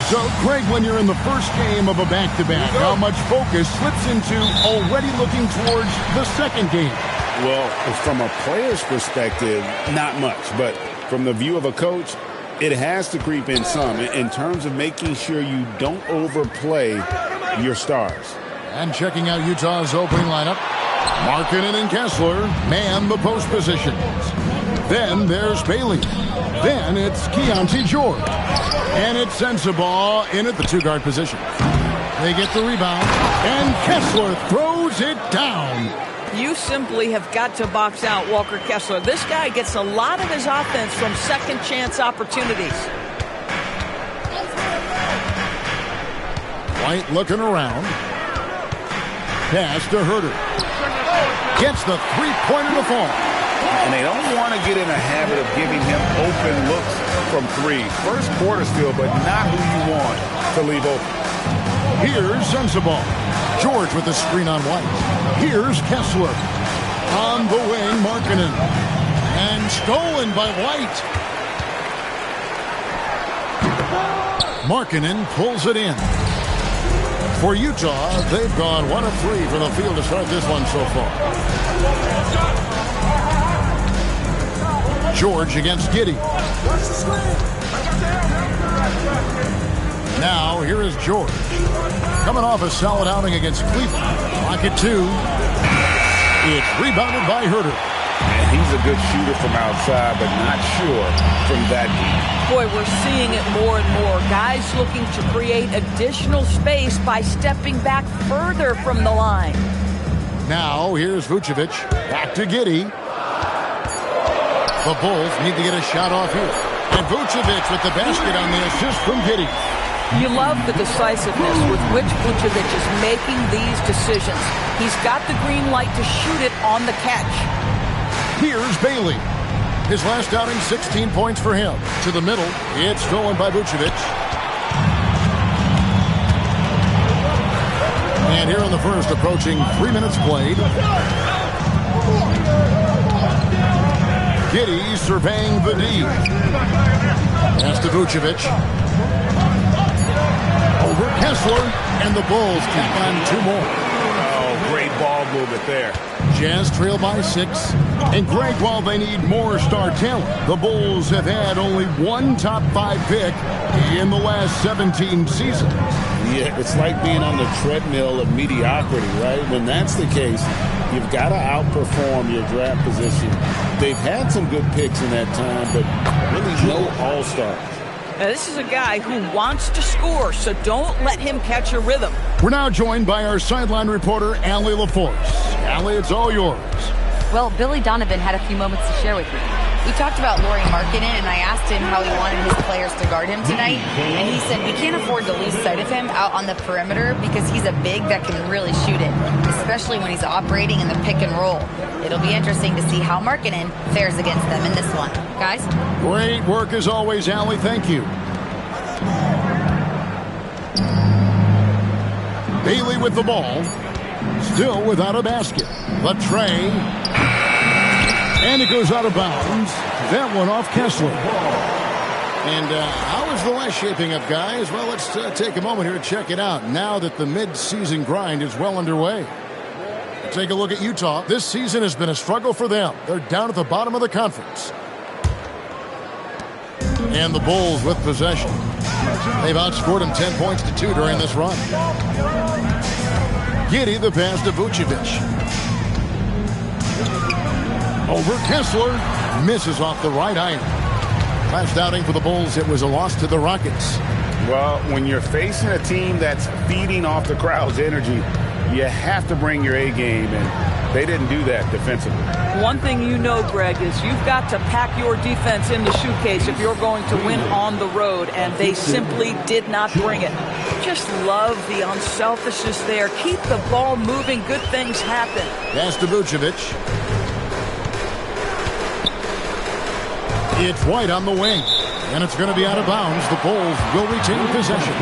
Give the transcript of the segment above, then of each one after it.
So, Greg, when you're in the first game of a back-to-back, how much focus slips into already looking towards the second game? Well, from a player's perspective, not much. But from the view of a coach, it has to creep in some in terms of making sure you don't overplay your stars. And checking out Utah's opening lineup, Markkanen and Kessler man the post positions. Then there's Bailey. Then it's Keontae George. And it's Sensabaugh in at the two-guard position. They get the rebound, and Kessler throws it down. You simply have got to box out Walker Kessler. This guy gets a lot of his offense from second-chance opportunities. White looking around. Pass to Herter. Gets the three-pointer to fall. And they don't want to get in a habit of giving him open looks from three. First quarter still, but not who you want to leave open. Here's Sensabaugh. George with the screen on White. Here's Kessler. On the wing, Markkanen. And stolen by White. Markkanen pulls it in. For Utah, they've gone 1 of 3 from the field to start this one so far. George against Giddey. Now, here is George. Coming off a solid outing against Cleveland. Pocket 2. It's rebounded by Herter. And he's a good shooter from outside, but not sure from that deep. Boy, we're seeing it more and more. Guys looking to create additional space by stepping back further from the line. Now, here's Vucevic. Back to Giddey. The Bulls need to get a shot off here. And Vucevic with the basket on the assist from Giddey. You love the decisiveness with which Vucevic is making these decisions. He's got the green light to shoot it on the catch. Here's Bailey. His last outing, 16 points for him. To the middle, it's stolen by Vucevic. And here in the first, approaching 3 minutes played. Giddey surveying the D. Pass to Vucevic. Over Kessler, and the Bulls keep on 2 more. Oh, great ball movement there. Jazz trail by 6. And Greg, while they need more star talent, the Bulls have had only 1 top 5 pick in the last 17 seasons. Yeah, it's like being on the treadmill of mediocrity, right? When that's the case, you've got to outperform your draft position. They've had some good picks in that time, but really no all-stars. Now, this is a guy who wants to score, so don't let him catch a rhythm. We're now joined by our sideline reporter, Allie LaForce. Allie, it's all yours. Well, Billy Donovan had a few moments to share with me. We talked about Lauri Markkanen, and I asked him how he wanted his players to guard him tonight. And he said, we can't afford to lose sight of him out on the perimeter because he's a big that can really shoot it, especially when he's operating in the pick and roll. It'll be interesting to see how Markkanen fares against them in this one. Guys? Great work as always, Allie. Thank you. Bailey with the ball. Still without a basket. The tray. And it goes out of bounds. That one off Kessler. And how is the West shaping up, guys? Well, let's take a moment here to check it out now that the mid-season grind is well underway. Take a look at Utah. This season has been a struggle for them. They're down at the bottom of the conference. And the Bulls with possession. They've outscored them 10 points to 2 during this run. Giddey, the pass to Vucevic. Over Kessler. Misses off the right iron. Last outing for the Bulls, it was a loss to the Rockets. Well, when you're facing a team that's feeding off the crowd's energy, you have to bring your A game, and they didn't do that defensively. One thing you know, Greg, is you've got to pack your defense in the suitcase if you're going to win on the road, and they simply did not bring it. Just love the unselfishness there. Keep the ball moving. Good things happen. Pass to Vucevic. It's White on the wing, and it's going to be out of bounds. The Bulls will retain possession.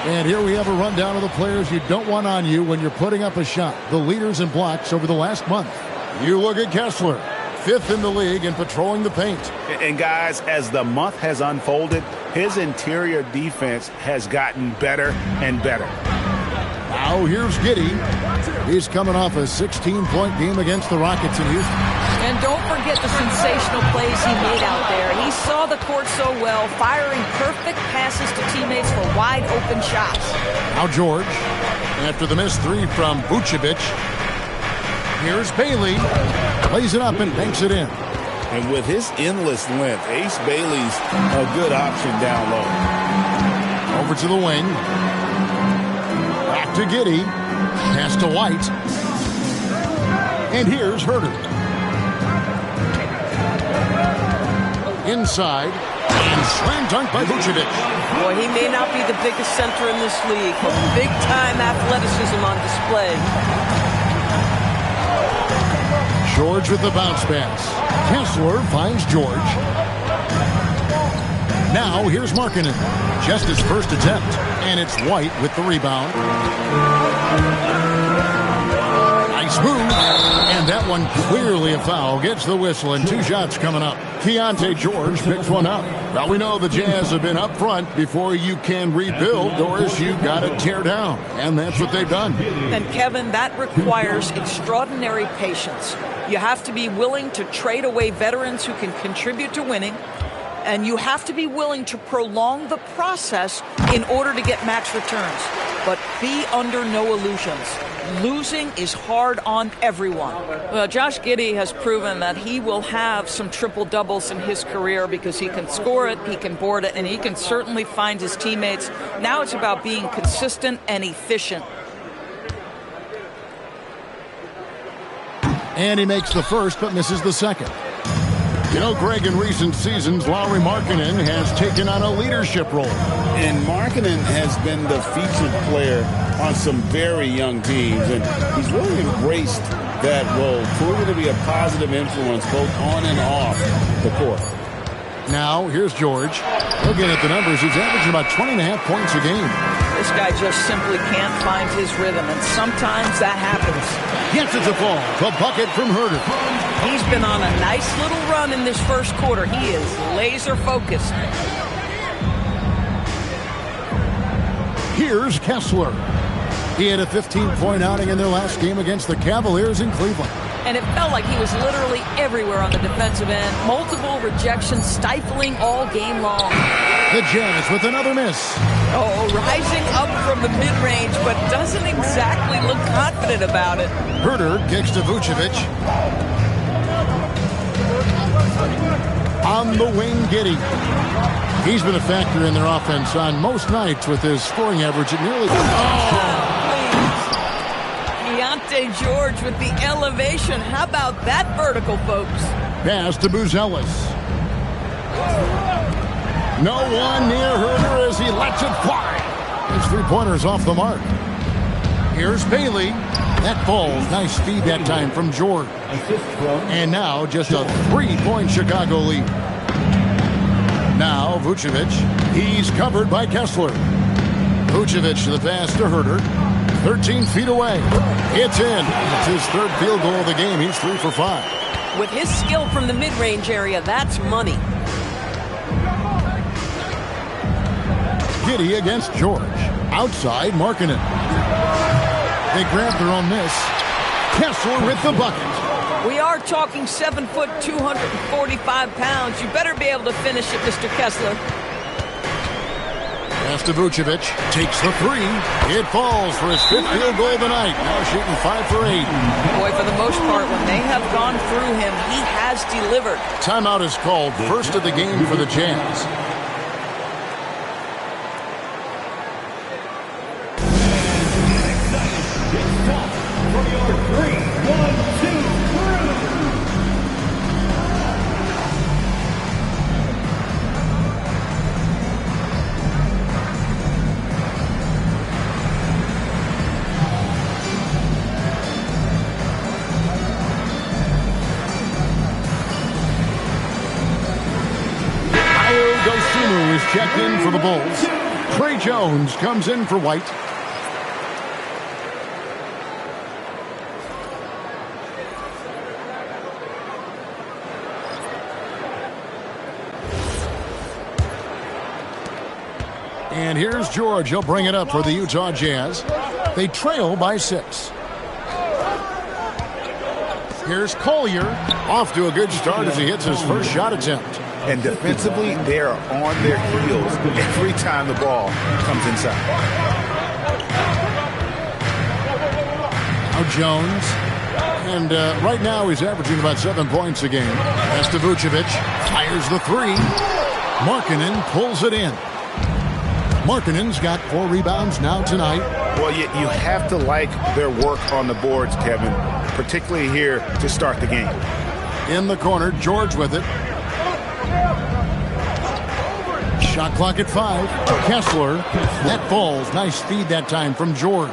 And here we have a rundown of the players you don't want on you when you're putting up a shot. The leaders in blocks over the last month. You look at Kessler. 5th in the league in patrolling the paint. And guys, as the month has unfolded, his interior defense has gotten better and better. Now here's Giddey. He's coming off a 16-point game against the Rockets in Houston. And don't forget the sensational plays he made out there. He saw the court so well, firing perfect passes to teammates for wide-open shots. Now George, after the missed 3 from Vucevic. Here's Bailey. Plays it up and banks it in. And with his endless length, Ace Bailey's a good option down low. Over to the wing. Back to Giddey. Pass to White. And here's Herter. Inside. And slam dunk by Vucevic. Boy, he may not be the biggest center in this league, but big-time athleticism on display. George with the bounce pass. Kessler finds George. Now here's Markkanen. Just his first attempt. And it's White with the rebound. Nice move. And that one clearly a foul. Gets the whistle and 2 shots coming up. Keontae George picks one up. Well, we know the Jazz have been up front. Before you can rebuild, Doris, you got to tear down. And that's what they've done. And Kevin, that requires extraordinary patience. You have to be willing to trade away veterans who can contribute to winning. And you have to be willing to prolong the process in order to get max returns. But be under no illusions. Losing is hard on everyone. Well, Josh Giddey has proven that he will have some triple-doubles in his career because he can score it, he can board it, and he can certainly find his teammates. Now it's about being consistent and efficient. And he makes the first but misses the second. You know, Greg, in recent seasons, Lauri Markkanen has taken on a leadership role. And Markkanen has been the featured player on some very young teams, and he's really embraced that role, proving to be a positive influence both on and off the court. Now, here's George. Looking at the numbers, he's averaging about 20.5 points a game. This guy just simply can't find his rhythm, and sometimes that happens. Gets it to fall. The bucket from Herter. He's been on a nice little run in this first quarter. He is laser focused. Here's Kessler. He had a 15-point outing in their last game against the Cavaliers in Cleveland. And it felt like he was literally everywhere on the defensive end. Multiple rejections, stifling all game long. The Jazz with another miss. Oh, rising up from the mid-range, but doesn't exactly look confident about it. Herter kicks to Vucevic. On the wing, Giddey. He's been a factor in their offense on most nights with his scoring average at nearly... Keontae George with the elevation. How about that vertical, folks? Pass to Buzelis. No one near Herter as he lets it fly. His 3-pointers off the mark. Here's Bailey. That falls. Nice feed that time from George. And now just a 3-point Chicago lead. Now Vucevic. He's covered by Kessler. Vucevic to the pass to Herter. 13 feet away. It's in. It's his 3rd field goal of the game. He's 3 for 5. With his skill from the mid-range area, that's money. Giddey against George. Outside, Markkanen. They grab their own miss. Kessler with the bucket. We are talking 7 foot, 245 pounds. You better be able to finish it, Mr. Kessler. Pass to Vucevic. Takes the 3. It falls for his 5th field goal of the night. Now shooting 5 for 8. Boy, for the most part, when they have gone through him, he has delivered. Timeout is called. First of the game for the Jazz. Checked in for the Bulls. Trey Jones comes in for White. And here's George. He'll bring it up for the Utah Jazz. They trail by 6. Here's Collier. Off to a good start as he hits his first shot attempt. And defensively, they are on their heels every time the ball comes inside. Now Jones. And right now he's averaging about 7 points a game. That's to Vucevic. Fires the 3. Markkanen pulls it in. Markkanen's got 4 rebounds now tonight. Well, you have to like their work on the boards, Kevin, particularly here to start the game. In the corner, George with it. Shot clock at 5. Kessler. That falls. Nice feed that time from George.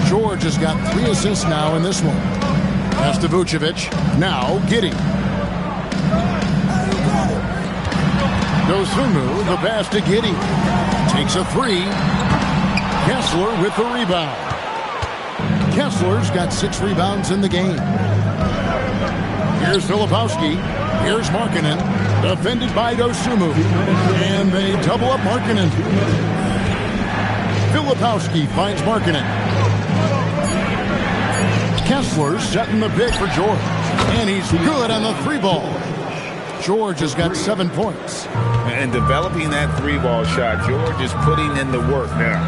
George has got 3 assists now in this one. Pass to Vucevic. Now Giddey. Dosunmu, the pass to Giddey. Takes a 3. Kessler with the rebound. Kessler's got 6 rebounds in the game. Here's Filipowski. Here's Markkanen. Defended by Dosunmu. And they double up Markkanen. Filipowski finds Markkanen. Kessler setting the pick for George. And he's good on the 3-ball. George has got 7 points. And developing that 3-ball shot, George is putting in the work now.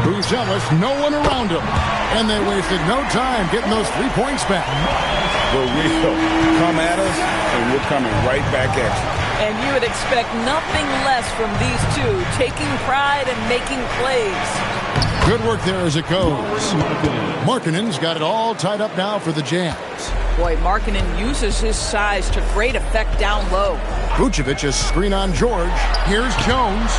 Buzelis, no one around him. And they wasted no time getting those 3 points back. For real. Come at us, and we're coming right back at you. And you would expect nothing less from these two, taking pride and making plays. Good work there as it goes. Markkanen's got it all tied up now for the Jazz. Boy, Markkanen uses his size to great effect down low. Vucevic's screen on George. Here's Jones.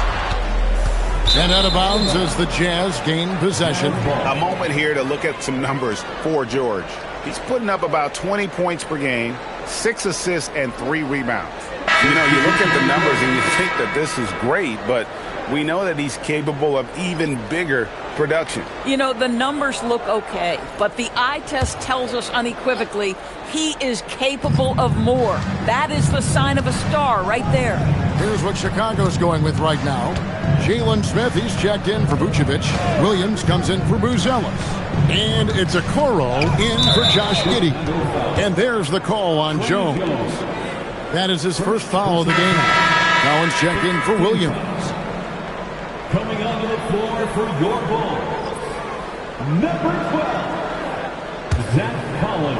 And out of bounds as the Jazz gain possession. A moment here to look at some numbers for George. He's putting up about 20 points per game, 6 assists, and 3 rebounds. You know, you look at the numbers and you think that this is great, but we know that he's capable of even bigger production. You know, the numbers look okay, but the eye test tells us unequivocally he is capable of more. That is the sign of a star right there. Here's what Chicago's going with right now. Jalen Smith, he's checked in for Vucevic. Williams comes in for Buzelis. And it's a Okoro in for Josh Giddey. And there's the call on Jones. That is his first foul of the game. Collins checked in for Williams. Coming onto the floor for your ball, number 12, Zach Collins.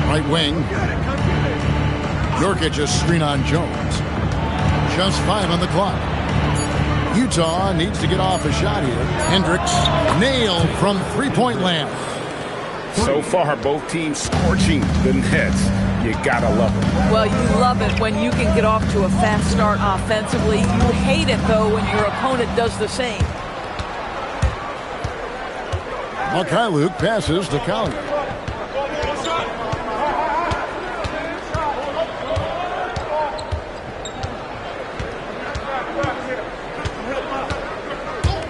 Right wing. Nurkic just screen on Jones. Just 5 on the clock. Utah needs to get off a shot here. Hendricks nailed from 3-point land. So far, both teams scorching the nets. You gotta love it. Well, you love it when you can get off to a fast start offensively. You hate it, though, when your opponent does the same. Luke passes to Collier.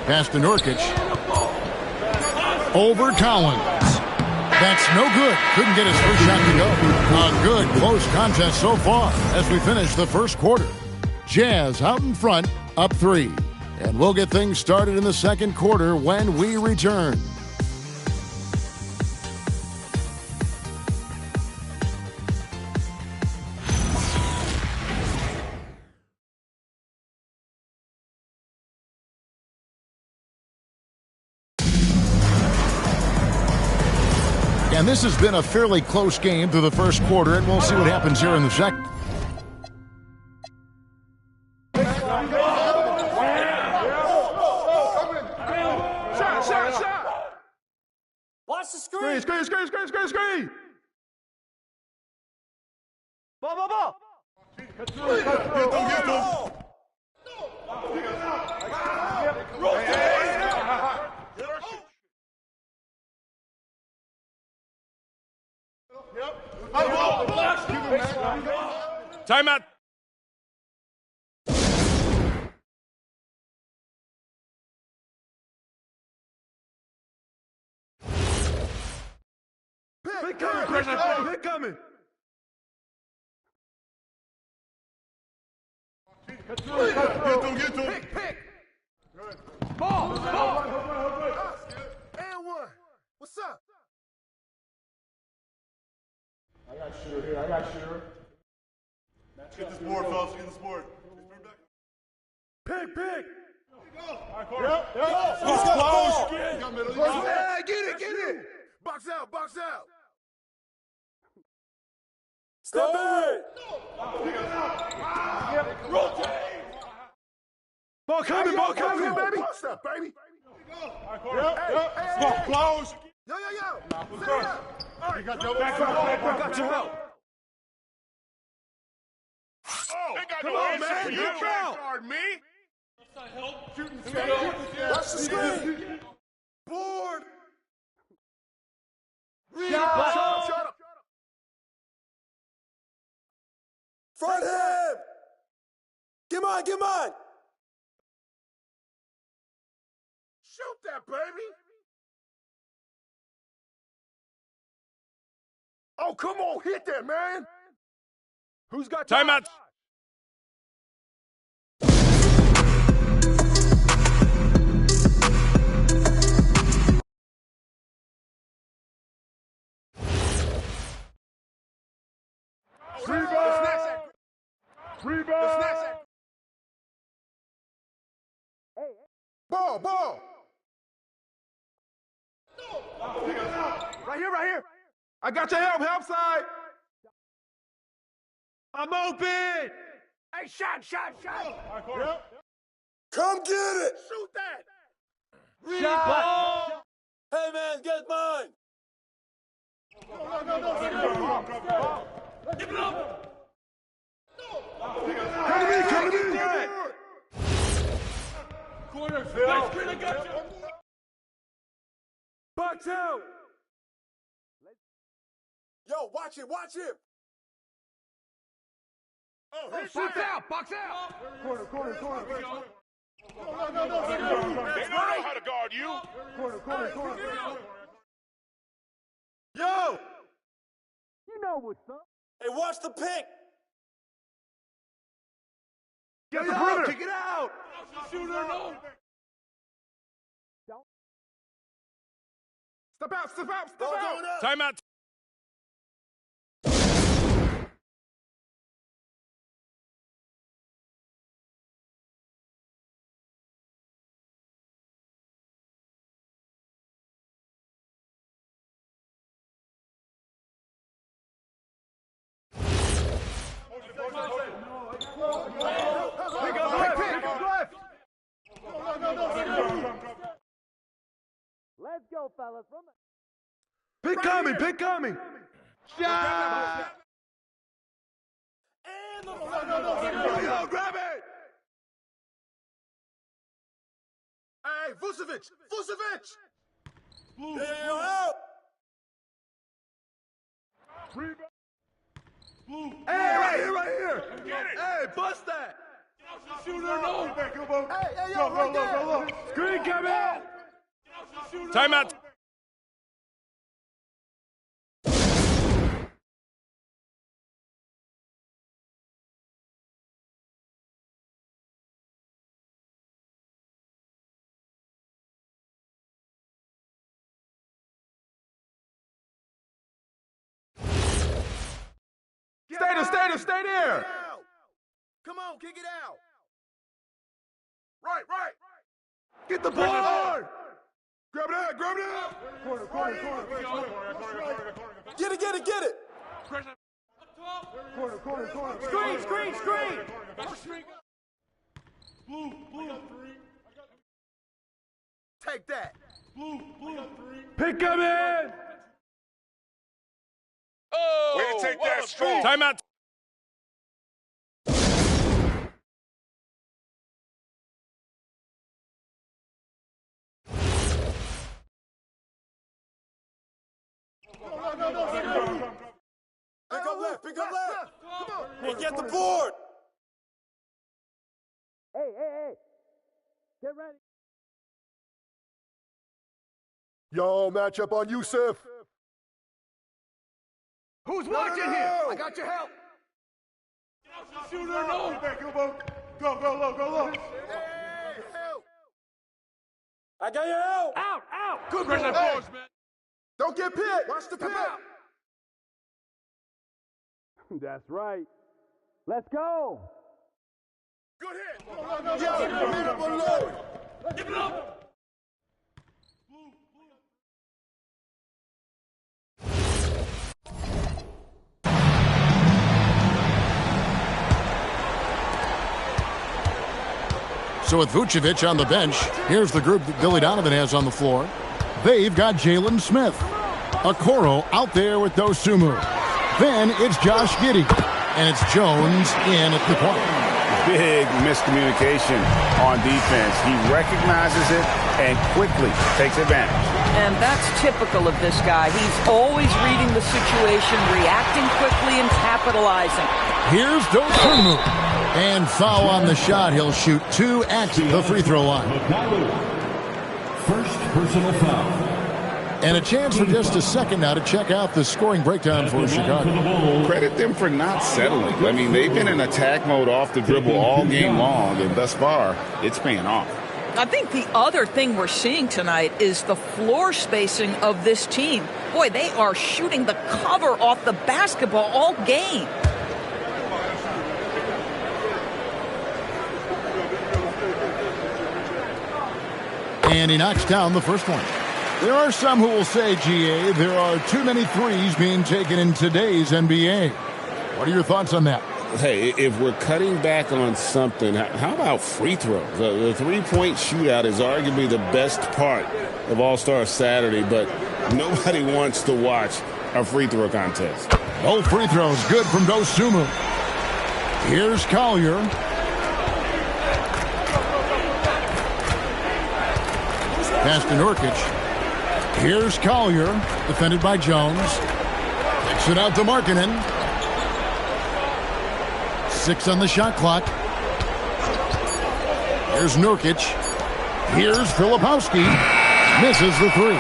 Pass to Nurkic. Over Collins. That's no good. Couldn't get his first shot to go. A good close contest so far as we finish the first quarter. Jazz out in front, up 3. And we'll get things started in the second quarter when we return. And this has been a fairly close game through the first quarter, and we'll see what happens here in the second. Watch the screen. Screen. Ball. Timeout. Pick coming. Pick coming. Get to him. Pick. Ball. And one. What's up? I got Shearer here. Get this board, fellas. Get this board. Pick. All right, Yep. Let's go. Yeah, get it. Box out. Step in. Rotate. Ball coming, baby. What's up, baby? Yep. Close. Yo. Let's go. You got double. I got your help. Oh, ain't got Come no on, answer man. for you. Good foul. Guard me. Shooting Watch the screen. Board. Shut up. Front him. Get mine. Shoot that, baby. Oh, come on, hit that, man. Who's got Timeout. Rebound. Ball. Right here. I got your help side. I'm open. Hey, shot. Yep. Come get it. Shoot that. Shot. Hey, man, get mine. Give it up. Come to me. Corner. Nice screen, I got you. Box out. Yo, watch him. Oh, Box out. Corner. They don't know how to guard you. Corner. Yo. You know what's up. Hey, watch the pick. Get the perimeter. Kick it out. Shooter, no. Step out. Timeout. Left. Let's go, fellas. Pick coming. Shot. Yo, grab it. Hey, Vucevic. Blue. Out. Blue. Hey, right here. Get it. Hey, bust that. Shooter, no. Hey, yo, right there. Screen coming. Timeout. Stay there. Come on, kick it out. Right. Get the board. Grab it out. Corner. Get it. Corner. Screen. Blue. Take that. Blue. Pick him in. Oh, way to take that strong. Timeout. Pick up left. Come on. Hey, get the board. Hey. Get ready. Yo, matchup on Yusuf. Who's watching here? I got your help. Shooter, no. Go low, go low. I got you out. Out. Good man. Don't get picked. Watch the pick. That's right. Let's go. Good hit. Give it up. So with Vucevic on the bench, here's the group that Billy Donovan has on the floor. They've got Jalen Smith. Okoro out there with Dosunmu. Then it's Josh Giddey. And it's Jones in at the point. Big miscommunication on defense. He recognizes it and quickly takes advantage. And that's typical of this guy. He's always reading the situation, reacting quickly, and capitalizing. Here's Dosunmu. And foul on the shot. He'll shoot 2 at the free throw line. First personal foul. And a chance for just a second now to check out the scoring breakdown for Chicago. Credit them for not settling. I mean, they've been in attack mode off the dribble all game long, and thus far, it's paying off. I think the other thing we're seeing tonight is the floor spacing of this team. Boy, they are shooting the cover off the basketball all game. And he knocks down the first one. There are some who will say, GA, there are too many threes being taken in today's NBA. What are your thoughts on that? Hey, if we're cutting back on something, how about free throws? The three-point shootout is arguably the best part of All-Star Saturday, but nobody wants to watch a free throw contest. Both free throws good from Dosunmu. Here's Collier. Pass to Nurkic. Here's Collier, defended by Jones. Kicks it out to Markkanen. 6 on the shot clock. Here's Nurkic. Here's Filipowski. Misses the 3.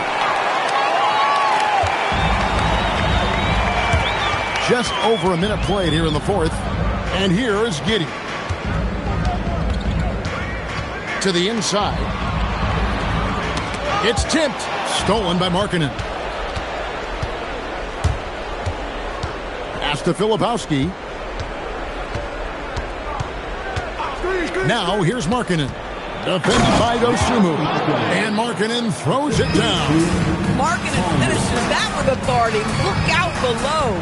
Just over a minute played here in the fourth. And here is Giddey. To the inside. It's tipped. Stolen by Markkanen. Pass to Filipowski. Now here's Markkanen. Defended by Dosunmu. And Markkanen throws it down. Markkanen finishes that with authority. Look out below.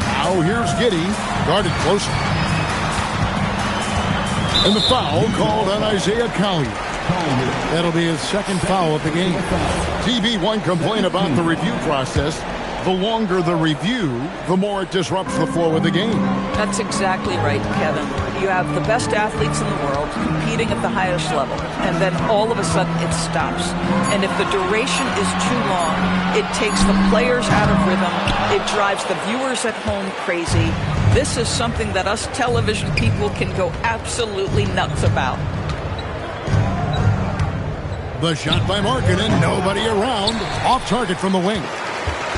Now here's Giddey. Guarded closely. And the foul called on Isaiah Collier. That'll be his second foul of the game. TB1 complained about the review process. The longer the review, the more it disrupts the flow of the game. That's exactly right, Kevin. You have the best athletes in the world competing at the highest level, and then all of a sudden it stops. And if the duration is too long, it takes the players out of rhythm. It drives the viewers at home crazy. This is something that us television people can go absolutely nuts about. The shot by Markkanen, nobody around. Off target from the wing.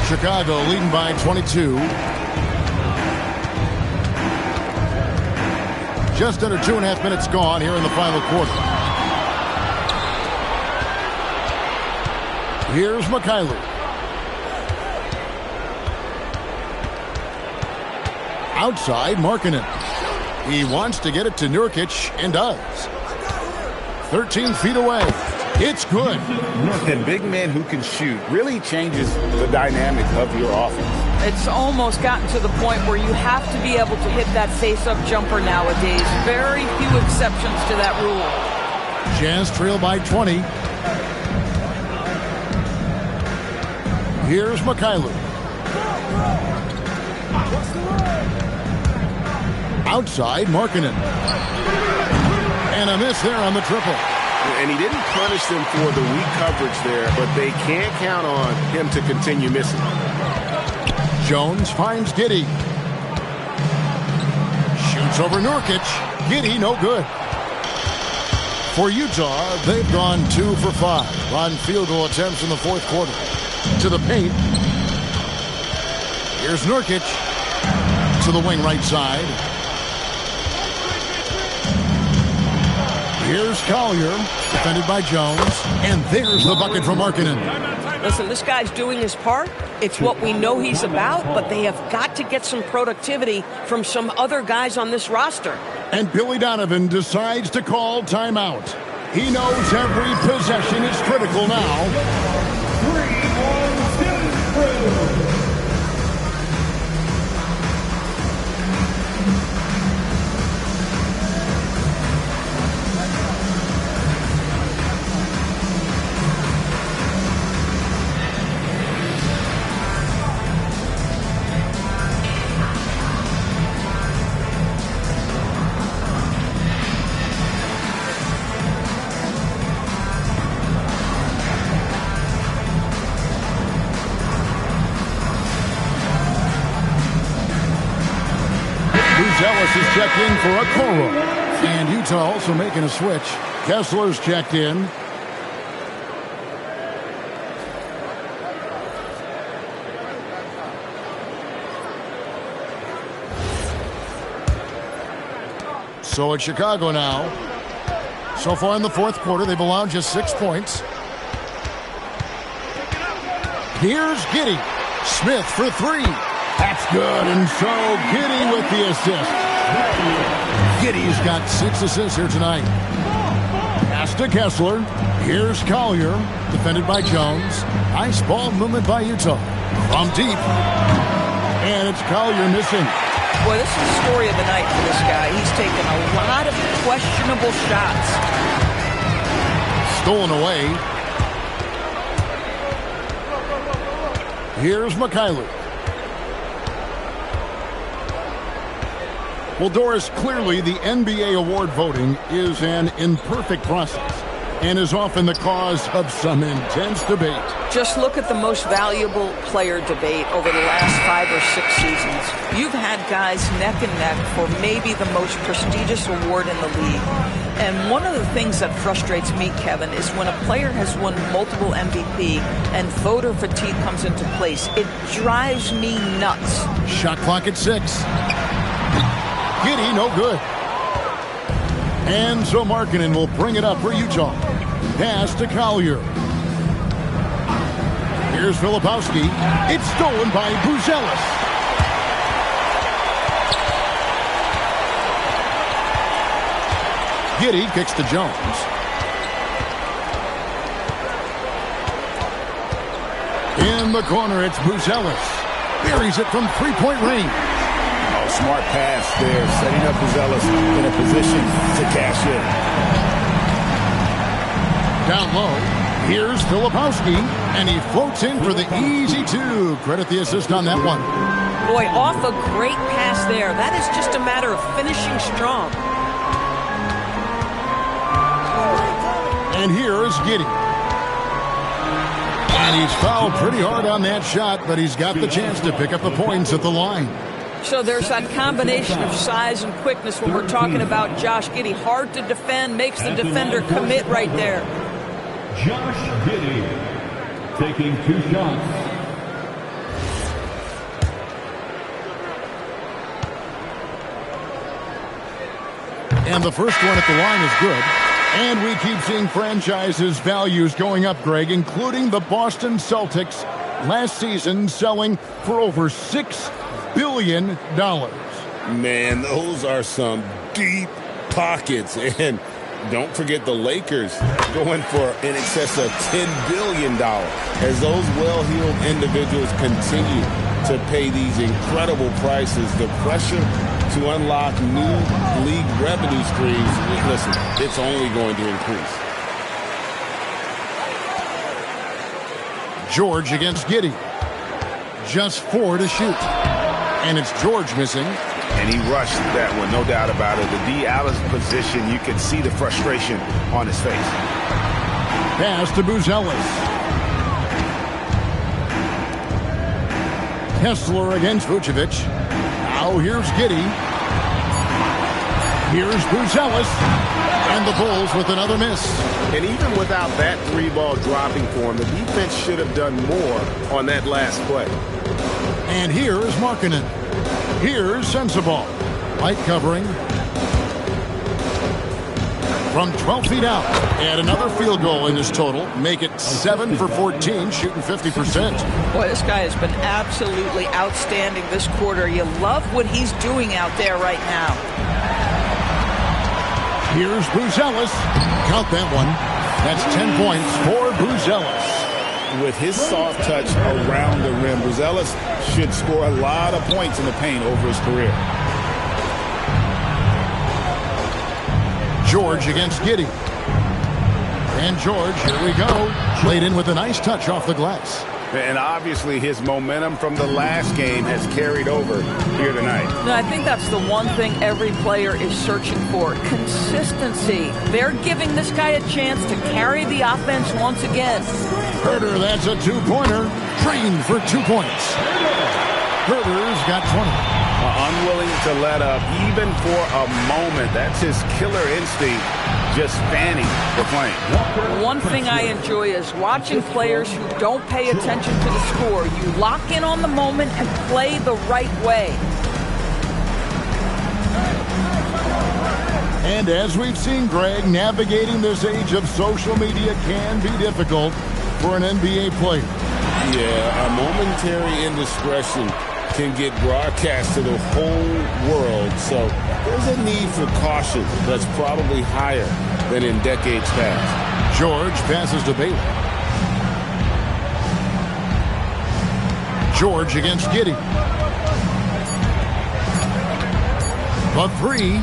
Chicago leading by 22. Just under 2.5 minutes gone here in the final quarter. Here's McKaylee. Outside, Markkanen. He wants to get it to Nurkic and does. 13 feet away. It's good. And big men who can shoot really changes the dynamic of your offense. It's almost gotten to the point where you have to be able to hit that face-up jumper nowadays. Very few exceptions to that rule. Jazz trail by 20. Here's McKaylee. Outside, Markkanen. And a miss there on the triple. And he didn't punish them for the weak coverage there, but they can't count on him to continue missing. Jones finds Giddey. Shoots over Nurkic. Giddey, no good. For Utah, they've gone 2 for 5 on field goal attempts in the fourth quarter. to the paint. Here's Nurkic to the wing right side. Here's Collier, defended by Jones. And there's the bucket from Markkanen. Listen, this guy's doing his part. It's what we know he's about, but they have got to get some productivity from some other guys on this roster. And Billy Donovan decides to call timeout. He knows every possession is critical now. 3-1 Ellis is checked in for a Okoro. And Utah also making a switch. Kessler's checked in. So it's Chicago now. So far in the fourth quarter, they've allowed just 6 points. Here's Giddey. Smith for three. That's good, and so Giddey with the assist. Giddey's got 6 assists here tonight. Pass to Kessler. Here's Collier, defended by Jones. Nice ball movement by Utah. From deep. And it's Collier missing. Boy, this is the story of the night for this guy. He's taken a lot of questionable shots. Stolen away. Here's Mikhailuk. Well, Doris, clearly the NBA award voting is an imperfect process and is often the cause of some intense debate. Just look at the most valuable player debate over the last 5 or 6 seasons. You've had guys neck and neck for maybe the most prestigious award in the league. And one of the things that frustrates me, Kevin, is when a player has won multiple MVP and voter fatigue comes into place. It drives me nuts. Shot clock at 6. Giddey, no good. And so Markkanen will bring it up for Utah. Pass to Collier. Here's Filipowski. It's stolen by Buzelis. Giddey kicks to Jones. In the corner, it's Buzelis. Buries it from three-point range. Smart pass there, setting up Buzelis in a position to cash in. Down low, here's Filipowski, and he floats in for the easy 2. Credit the assist on that one. Boy, off a great pass there. That is just a matter of finishing strong. And here is Giddey. And he's fouled pretty hard on that shot, but he's got the chance to pick up the points at the line. So there's that combination of size and quickness when we're talking about Josh Giddey. Hard to defend, makes the defender commit right there. Josh Giddey taking 2 shots. And the first one at the line is good. And we keep seeing franchises' values going up, Greg, including the Boston Celtics last season selling for over $6 billion. Man, those are some deep pockets. And don't forget the Lakers going for in excess of $10 billion as those well-heeled individuals continue to pay these incredible prices. The pressure to unlock new league revenue streams, listen, it's only going to increase. George against Giddey. Just 4 to shoot. And it's George missing. And he rushed that one, no doubt about it. The D out of position, you can see the frustration on his face. Pass to Buzelis. Kessler against Vucevic. Now here's Giddey. Here's Buzelis. And the Bulls with another miss. And even without that 3-ball dropping for him, the defense should have done more on that last play. And here's Markkanen. Here's Sensabaugh. Light covering. From 12 feet out. And another field goal in this total. Make it 7 for 14, shooting 50%. Boy, this guy has been absolutely outstanding this quarter. You love what he's doing out there right now. Here's Buzelis. Count that one. That's 10 points for Buzelis. With his soft touch around the rim, Buzelis should score a lot of points in the paint over his career. George against Giddey. And George, here we go. Played in with a nice touch off the glass. And obviously his momentum from the last game has carried over here tonight. No, I think that's the one thing every player is searching for. Consistency. They're giving this guy a chance to carry the offense once again. Herter, that's a two-pointer. Trained for 2 points. Herter's got 20. Unwilling to let up even for a moment. That's his killer instinct, just fanning the flame. One thing I enjoy is watching players who don't pay attention to the score. You lock in on the moment and play the right way. And as we've seen, Greg, navigating this age of social media can be difficult for an NBA player. Yeah, a momentary indiscretion can get broadcast to the whole world. So there's a need for caution that's probably higher than in decades past. George passes to Bailey. George against Giddey. The three.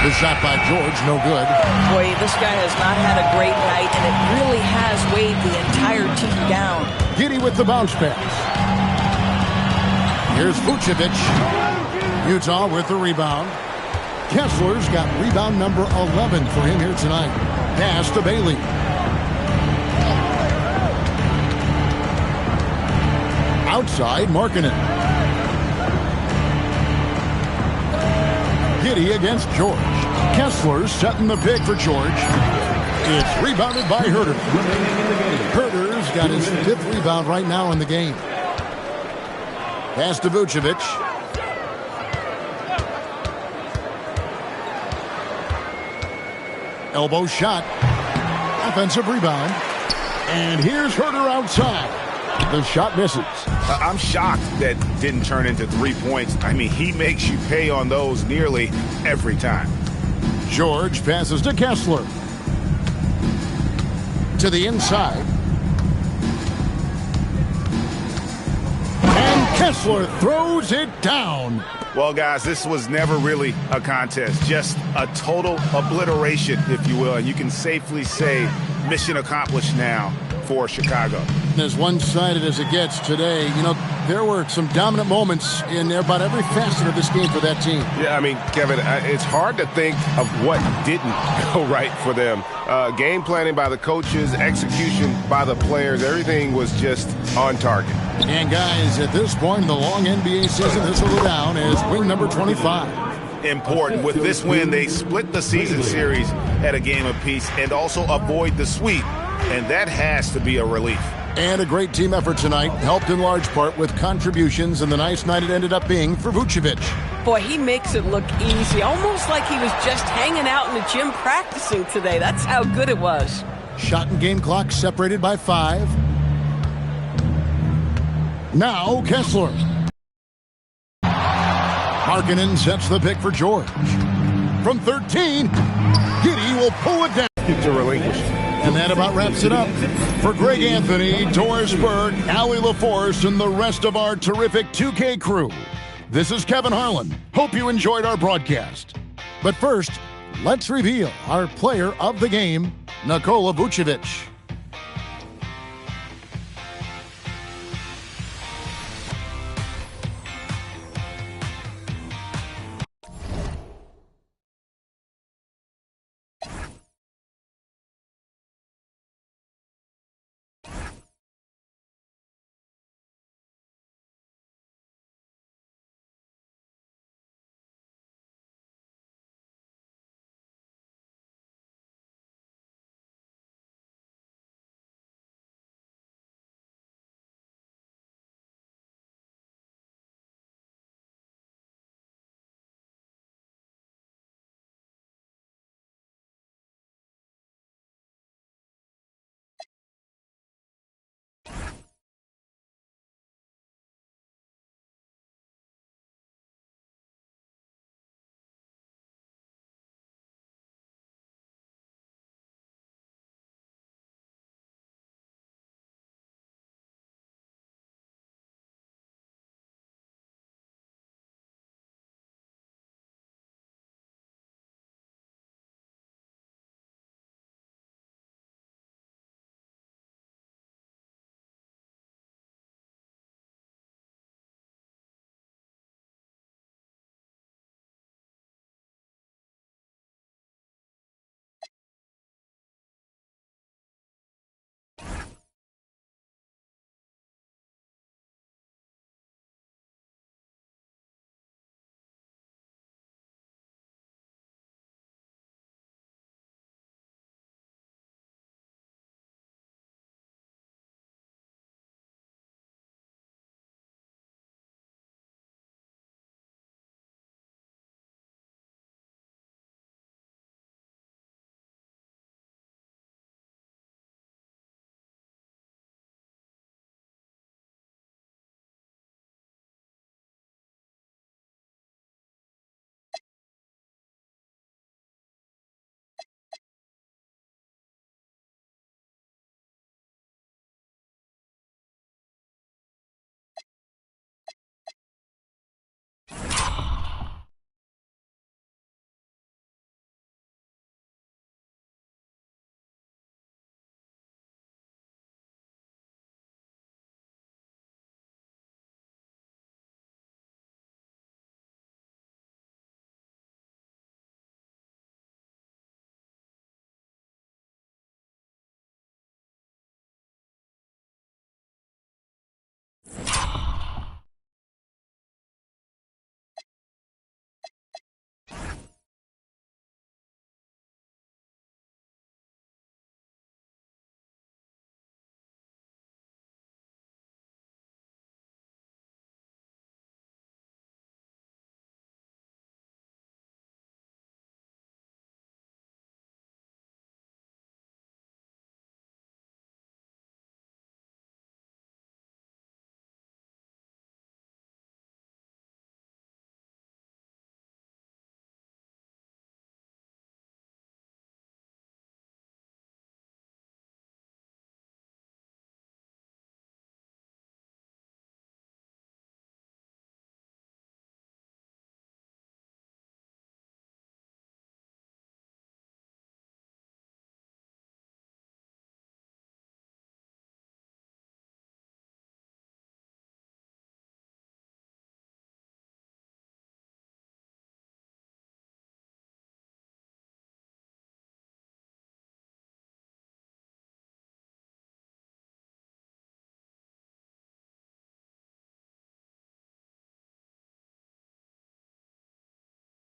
The shot by George, no good. Boy, this guy has not had a great night, and it really has weighed the entire team down. Giddey with the bounce pass. Here's Vucevic. Utah with the rebound. Kessler's got rebound number 11 for him here tonight. Pass to Bailey. Outside, Markkanen. Giddey against George. Kessler setting the pick for George. It's rebounded by Herter. Herter's got his 5th rebound right now in the game. Pass to Vucevic. Elbow shot. Offensive rebound. And here's Herter outside. The shot misses. I'm shocked that didn't turn into 3 points. I mean, he makes you pay on those nearly every time. George passes to Kessler. To the inside. Kessler throws it down. Well, guys, this was never really a contest, just a total obliteration, if you will. And you can safely say mission accomplished now for Chicago. As one-sided as it gets today, you know, there were some dominant moments in about every facet of this game for that team. Yeah, I mean, Kevin, it's hard to think of what didn't go right for them. Game planning by the coaches, execution by the players, everything was just on target. And guys, at this point in the long NBA season, this will go down as win number 25. Important. With this win, they split the season series at a game apiece and also avoid the sweep, and that has to be a relief. And a great team effort tonight, helped in large part with contributions, and the nice night it ended up being for Vucevic. Boy, he makes it look easy, almost like he was just hanging out in the gym practicing today. That's how good it was. Shot and game clock separated by 5. Now Kessler. Markkanen sets the pick for George. From 13, Giddey will pull it down. To relinquish. And that about wraps it up. For Greg Anthony, Doris Burke, Allie LaForce, and the rest of our terrific 2K crew, this is Kevin Harlan. Hope you enjoyed our broadcast. But first, let's reveal our player of the game, Nikola Vucevic.